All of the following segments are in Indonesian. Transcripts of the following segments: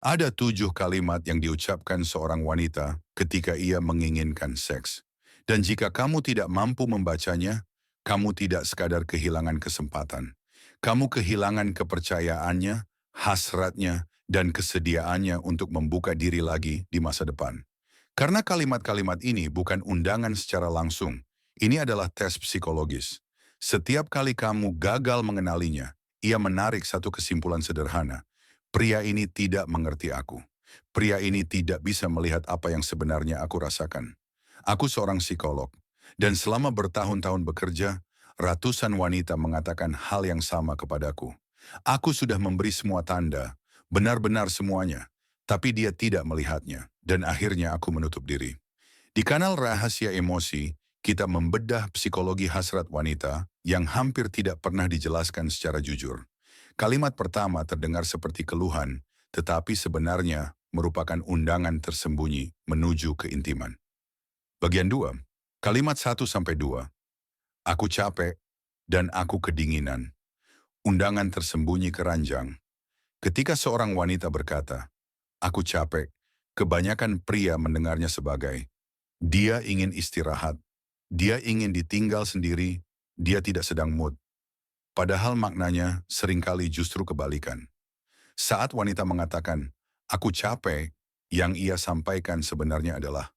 Ada 7 kalimat yang diucapkan seorang wanita ketika ia menginginkan seks. Dan jika kamu tidak mampu membacanya, kamu tidak sekadar kehilangan kesempatan. Kamu kehilangan kepercayaannya, hasratnya, dan kesediaannya untuk membuka diri lagi di masa depan. Karena kalimat-kalimat ini bukan undangan secara langsung, ini adalah tes psikologis. Setiap kali kamu gagal mengenalinya, ia menarik satu kesimpulan sederhana. Pria ini tidak mengerti aku. Pria ini tidak bisa melihat apa yang sebenarnya aku rasakan. Aku seorang psikolog, dan selama bertahun-tahun bekerja, ratusan wanita mengatakan hal yang sama kepadaku. Aku sudah memberi semua tanda, benar-benar semuanya, tapi dia tidak melihatnya, dan akhirnya aku menutup diri. Di kanal Rahasia Emosi, kita membedah psikologi hasrat wanita yang hampir tidak pernah dijelaskan secara jujur. Kalimat pertama terdengar seperti keluhan, tetapi sebenarnya merupakan undangan tersembunyi menuju keintiman. Bagian 2, kalimat 1-2, aku capek dan aku kedinginan. Undangan tersembunyi keranjang. Ketika seorang wanita berkata, aku capek, kebanyakan pria mendengarnya sebagai, dia ingin istirahat, dia ingin ditinggal sendiri, dia tidak sedang mood. Padahal maknanya seringkali justru kebalikan. Saat wanita mengatakan, aku capek, yang ia sampaikan sebenarnya adalah,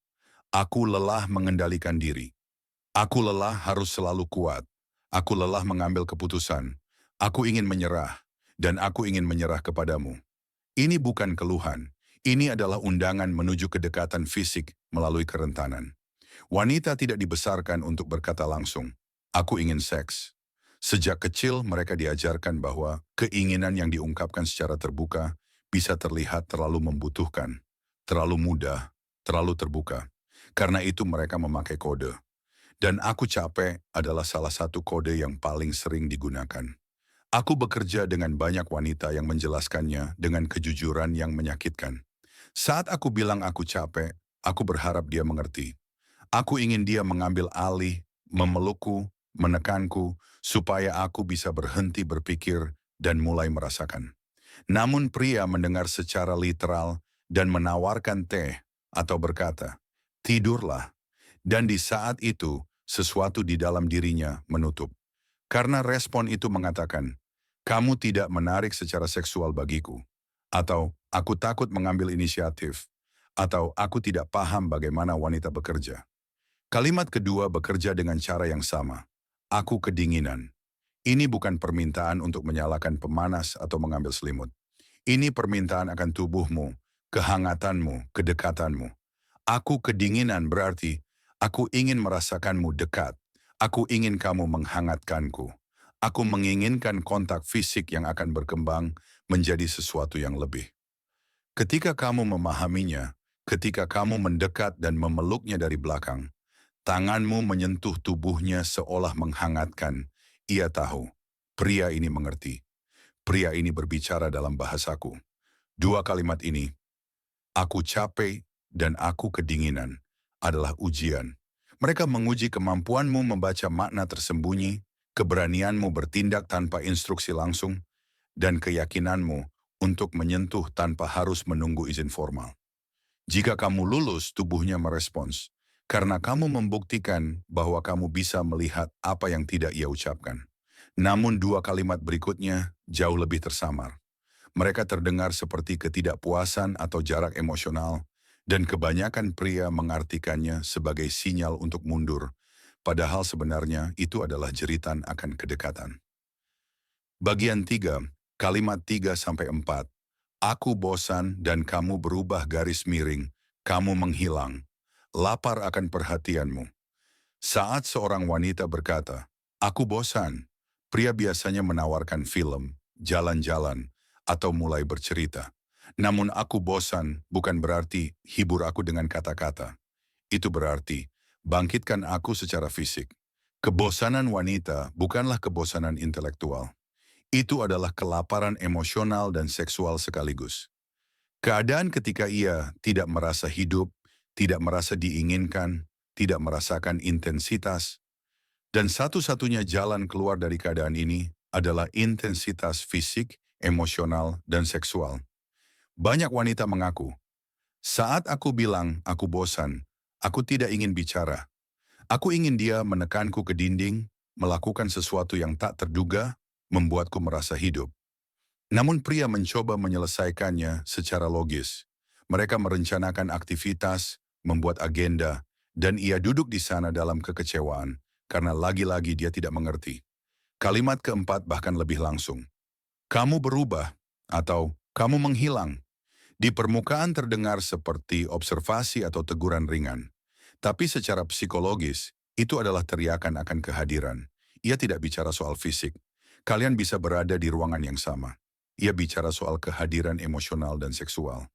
aku lelah mengendalikan diri. Aku lelah harus selalu kuat. Aku lelah mengambil keputusan. Aku ingin menyerah, dan aku ingin menyerah kepadamu. Ini bukan keluhan. Ini adalah undangan menuju kedekatan fisik melalui kerentanan. Wanita tidak dibesarkan untuk berkata langsung, aku ingin seks. Sejak kecil mereka diajarkan bahwa keinginan yang diungkapkan secara terbuka bisa terlihat terlalu membutuhkan, terlalu mudah, terlalu terbuka. Karena itu mereka memakai kode. Dan aku capek adalah salah satu kode yang paling sering digunakan. Aku bekerja dengan banyak wanita yang menjelaskannya dengan kejujuran yang menyakitkan. Saat aku bilang aku capek, aku berharap dia mengerti. Aku ingin dia mengambil alih, memelukku, menekanku, supaya aku bisa berhenti berpikir dan mulai merasakan. Namun pria mendengar secara literal dan menawarkan teh atau berkata, tidurlah. Dan di saat itu, sesuatu di dalam dirinya menutup. Karena respon itu mengatakan, kamu tidak menarik secara seksual bagiku. Atau, aku takut mengambil inisiatif. Atau, aku tidak paham bagaimana wanita bekerja. Kalimat kedua bekerja dengan cara yang sama. Aku kedinginan. Ini bukan permintaan untuk menyalakan pemanas atau mengambil selimut. Ini permintaan akan tubuhmu, kehangatanmu, kedekatanmu. Aku kedinginan berarti aku ingin merasakanmu dekat. Aku ingin kamu menghangatkanku. Aku menginginkan kontak fisik yang akan berkembang menjadi sesuatu yang lebih. Ketika kamu memahaminya, ketika kamu mendekat dan memeluknya dari belakang, tanganmu menyentuh tubuhnya seolah menghangatkan. Ia tahu, pria ini mengerti. Pria ini berbicara dalam bahasaku. 2 kalimat ini, aku capek dan aku kedinginan, adalah ujian. Mereka menguji kemampuanmu membaca makna tersembunyi, keberanianmu bertindak tanpa instruksi langsung, dan keyakinanmu untuk menyentuh tanpa harus menunggu izin formal. Jika kamu lulus, tubuhnya merespons. Karena kamu membuktikan bahwa kamu bisa melihat apa yang tidak ia ucapkan. Namun 2 kalimat berikutnya jauh lebih tersamar. Mereka terdengar seperti ketidakpuasan atau jarak emosional, dan kebanyakan pria mengartikannya sebagai sinyal untuk mundur, padahal sebenarnya itu adalah jeritan akan kedekatan. Bagian 3, kalimat 3-4. Aku bosan dan kamu berubah garis miring, kamu menghilang. Lapar akan perhatianmu. Saat seorang wanita berkata, aku bosan, pria biasanya menawarkan film, jalan-jalan, atau mulai bercerita. Namun aku bosan bukan berarti hibur aku dengan kata-kata. Itu berarti bangkitkan aku secara fisik. Kebosanan wanita bukanlah kebosanan intelektual. Itu adalah kelaparan emosional dan seksual sekaligus. Keadaan ketika ia tidak merasa hidup, tidak merasa diinginkan, tidak merasakan intensitas, dan satu-satunya jalan keluar dari keadaan ini adalah intensitas fisik, emosional, dan seksual. Banyak wanita mengaku, saat aku bilang aku bosan, aku tidak ingin bicara. Aku ingin dia menekanku ke dinding, melakukan sesuatu yang tak terduga, membuatku merasa hidup. Namun pria mencoba menyelesaikannya secara logis. Mereka merencanakan aktivitas, membuat agenda, dan ia duduk di sana dalam kekecewaan karena lagi-lagi dia tidak mengerti. Kalimat keempat bahkan lebih langsung. Kamu berubah atau kamu menghilang. Di permukaan terdengar seperti observasi atau teguran ringan. Tapi secara psikologis, itu adalah teriakan akan kehadiran. Ia tidak bicara soal fisik. Kalian bisa berada di ruangan yang sama. Ia bicara soal kehadiran emosional dan seksual.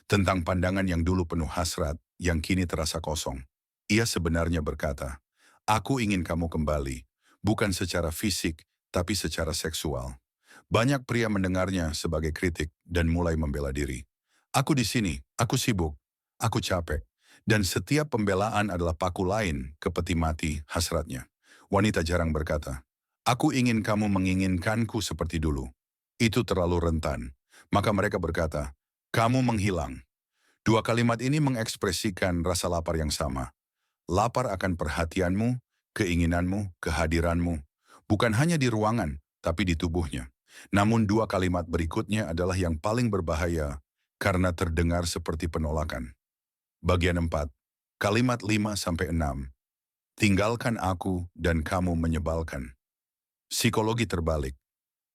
Tentang pandangan yang dulu penuh hasrat, yang kini terasa kosong. Ia sebenarnya berkata, aku ingin kamu kembali, bukan secara fisik, tapi secara seksual. Banyak pria mendengarnya sebagai kritik dan mulai membela diri. Aku di sini, aku sibuk, aku capek. Dan setiap pembelaan adalah paku lain ke peti mati hasratnya. Wanita jarang berkata, aku ingin kamu menginginkanku seperti dulu. Itu terlalu rentan. Maka mereka berkata, kamu menghilang. Dua kalimat ini mengekspresikan rasa lapar yang sama. Lapar akan perhatianmu, keinginanmu, kehadiranmu. Bukan hanya di ruangan, tapi di tubuhnya. Namun dua kalimat berikutnya adalah yang paling berbahaya karena terdengar seperti penolakan. Bagian 4, kalimat 5-6. Tinggalkan aku dan kamu menyebalkan. Psikologi terbalik.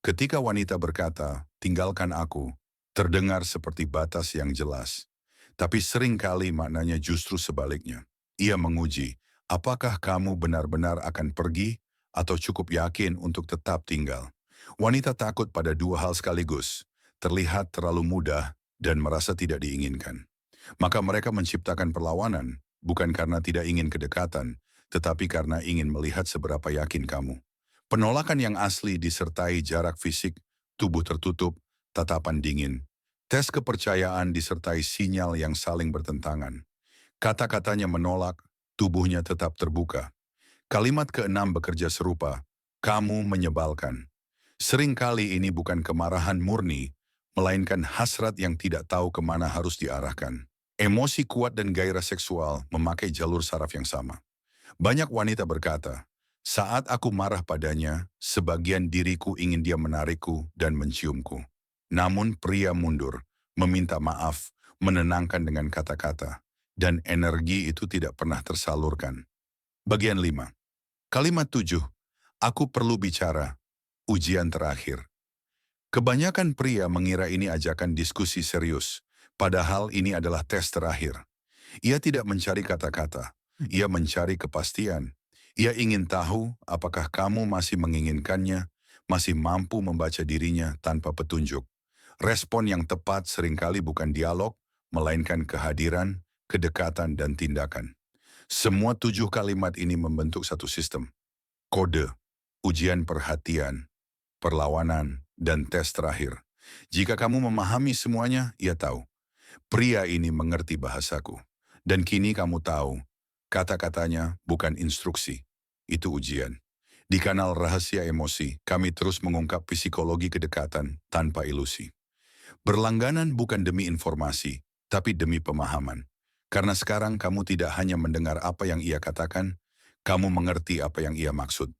Ketika wanita berkata, tinggalkan aku, terdengar seperti batas yang jelas. Tapi seringkali maknanya justru sebaliknya. Ia menguji, apakah kamu benar-benar akan pergi atau cukup yakin untuk tetap tinggal. Wanita takut pada dua hal sekaligus, terlihat terlalu mudah dan merasa tidak diinginkan. Maka mereka menciptakan perlawanan, bukan karena tidak ingin kedekatan, tetapi karena ingin melihat seberapa yakin kamu. Penolakan yang asli disertai jarak fisik, tubuh tertutup, tatapan dingin. Tes kepercayaan disertai sinyal yang saling bertentangan. Kata-katanya menolak, tubuhnya tetap terbuka. Kalimat keenam bekerja serupa, kamu menyebalkan. Seringkali ini bukan kemarahan murni, melainkan hasrat yang tidak tahu kemana harus diarahkan. Emosi kuat dan gairah seksual memakai jalur saraf yang sama. Banyak wanita berkata, saat aku marah padanya, sebagian diriku ingin dia menarikku dan menciumku. Namun pria mundur, meminta maaf, menenangkan dengan kata-kata, dan energi itu tidak pernah tersalurkan. Bagian 5. Kalimat 7. Aku perlu bicara. Ujian terakhir. Kebanyakan pria mengira ini ajakan diskusi serius, padahal ini adalah tes terakhir. Ia tidak mencari kata-kata, ia mencari kepastian. Ia ingin tahu apakah kamu masih menginginkannya, masih mampu membaca dirinya tanpa petunjuk. Respon yang tepat seringkali bukan dialog, melainkan kehadiran, kedekatan, dan tindakan. Semua 7 kalimat ini membentuk satu sistem. Kode, ujian perhatian, perlawanan, dan tes terakhir. Jika kamu memahami semuanya, ia tahu. Pria ini mengerti bahasaku. Dan kini kamu tahu, kata-katanya bukan instruksi. Itu ujian. Di kanal Rahasia Emosi, kami terus mengungkap psikologi kedekatan tanpa ilusi. Berlangganan bukan demi informasi, tapi demi pemahaman. Karena sekarang kamu tidak hanya mendengar apa yang ia katakan, kamu mengerti apa yang ia maksud.